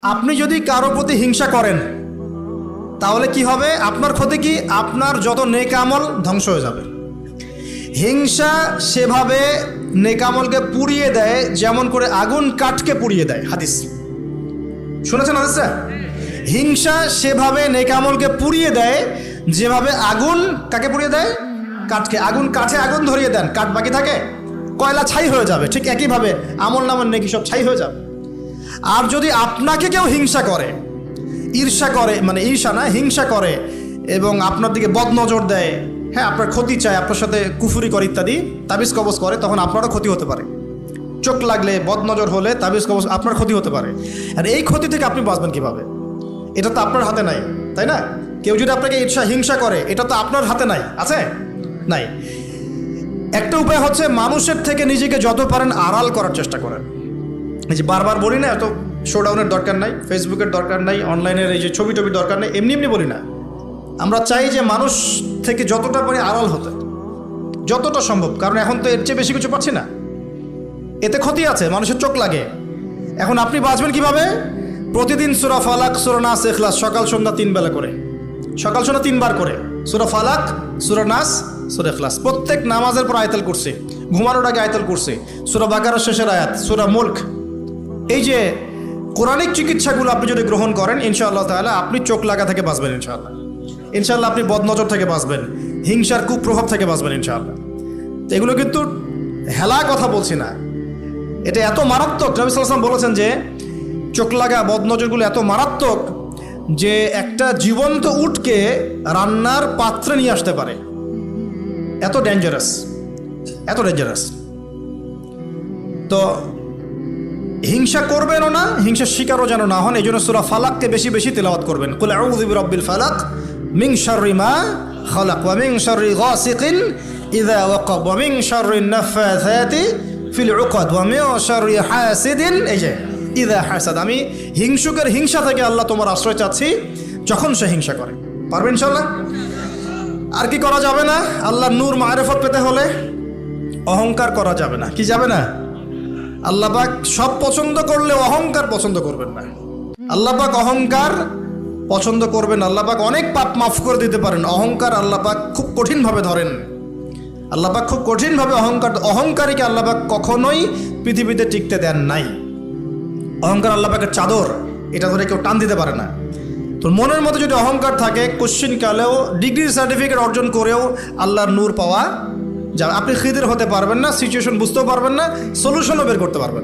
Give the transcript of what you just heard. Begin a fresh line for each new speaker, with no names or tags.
আপনি যদি কারো প্রতি হিংসা করেন তাহলে কি হবে? আপনার ক্ষতি কি? আপনার যত নেক আমল ধ্বংস হয়ে যাবে। হিংসা সেভাবে নেক আমলকে পুড়িয়ে দেয় যেমন করে আগুন কাঠকে পুড়িয়ে দেয়। হাদিস শুনেছেন হাদিসটা? হিংসা সেভাবে নেক আমলকে পুড়িয়ে দেয় যেভাবে আগুন কাকে পুড়িয়ে দেয়? কাঠকে। আগুন কাঠে আগুন ধরিয়ে দেন, কাঠ বাকি থাকে, কয়লা ছাই হয়ে যাবে। ঠিক একইভাবে আমল নামের নেকি সব ছাই হয়ে যাবে। আর যদি আপনাকে কেউ হিংসা করে, ঈর্ষা করে, মানে ঈর্ষা না, হিংসা করে এবং আপনার দিকে বদনজর দেয়, হ্যাঁ, আপনার ক্ষতি চায়, আপনার সাথে কুফুরি করে ইত্যাদি, তাবিজ কবজ করে, তখন আপনারও ক্ষতি হতে পারে। চোখ লাগলে, বদনজর হলে, তাবিজ কবজ, আপনার ক্ষতি হতে পারে। আর এই ক্ষতি থেকে আপনি বাঁচবেন কিভাবে? এটা তো আপনার হাতে নাই, তাই না? কেউ যদি আপনাকে ঈর্ষা হিংসা করে, এটা তো আপনার হাতে নাই, আছে? নাই। একটা উপায় হচ্ছে মানুষের থেকে নিজেকে যত পারেন আড়াল করার চেষ্টা করেন। এই যে বারবার বলি না, এত শোডাউনের দরকার নাই, ফেসবুকের দরকার নাই, অনলাইনের এই যে ছবি টবি দরকার নেই, এমনি এমনি বলি না। আমরা চাই যে মানুষ থেকে যতটা পারি আড়াল হতে, যতটা সম্ভব। কারণ এখন তো এর চেয়ে বেশি কিছু পাচ্ছি না, এতে ক্ষতি আছে, মানুষের চোখ লাগে। এখন আপনি বাঁচবেন কিভাবে? প্রতিদিন সূরা ফালাক, সূরা নাস, ইখলাস সকাল সন্ধ্যা 3 বেলা করে, সকাল সন্ধ্যা 3 বার করে সূরা ফালাক, সূরা নাস, সূরা ইখলাস। প্রত্যেক নামাজের পর আয়াতুল কুরসি, ঘুমানোর আগে আয়াতুল কুরসি, সূরা বাকারার শেষের আয়াত, সূরা মুলক। এই যে কোরআনিক চিকিৎসাগুলো আপনি যদি গ্রহণ করেন, ইনশাআল্লাহ তাআলা আপনি চোখ লাগা থেকে বাঁচবেন। ইনশাআল্লাহ ইনশাআল্লাহ আপনি বদনজর থেকে বাঁচবেন, হিংসার কুপ্রভাব থেকে বাঁচবেন ইনশাআল্লাহ। তো এগুলো কিন্তু হেলা কথা বলছি না, এটা এত মারাত্মক। নবী সাল্লাল্লাহু আলাইহি ওয়াসাল্লাম বলেছেন যে চোখ লাগা বদনজরগুলো এত মারাত্মক যে একটা জীবন্ত উটকে রান্নার পাত্রে নিয়ে আসতে পারে। এত ডেঞ্জারাস, এত ডেঞ্জারাস। তো হিংসা করবেনও না, হিংসার শিকারও যেন না হন। এই জন্য সূরা ফালাককে বেশি বেশি তিলাওয়াত করবেন। কুল আউযু বিরাব্বিল ফালাক মিন শাররি মা খালাক ওয়া মিন শাররি গাসিকিন ইযা ওয়াকাব ওয়া মিন শাররিন নাফাসাতি ফিল উকাদ ওয়া মিন শাররি হাসিদিন এই যে ইযা হাসাদ। আমি হিংসুকের হিংসা থেকে আল্লাহ তোমার আশ্রয় চাচ্ছি যখন সে হিংসা করে। পারবেন ইনশাআল্লাহ? আর কি করা যাবে না? আল্লাহর নূর মারিফত পেতে হলে অহংকার করা যাবে না। কি যাবে না? আল্লাহ পাক সব পছন্দ করলে অহংকার পছন্দ করবেন না। আল্লাহ পাক অহংকার পছন্দ করবেন। আল্লাহ পাক অনেক পাপ মাফ করে দিতে পারেন। অহংকার আল্লাহ পাক খুব কঠিনভাবে ধরেন। আল্লাহ পাক খুব কঠিনভাবে অহংকারীকে আল্লাহ পাক কখনোই পৃথিবীতে টিকতে দেন নাই। অহংকার আল্লাহ পাকের চাদর, এটা ধরে কেউ টান দিতে পারে না। তো মনের মধ্যে যদি অহংকার থাকে, কোশ্চিন কালেও, ডিগ্রি সার্টিফিকেট অর্জন করেও আল্লাহর নূর পাওয়া যাবে। আপনি খিদির হতে পারবেন না, সিচুয়েশন বুঝতেও পারবেন না, সলিউশনও বের করতে পারবেন।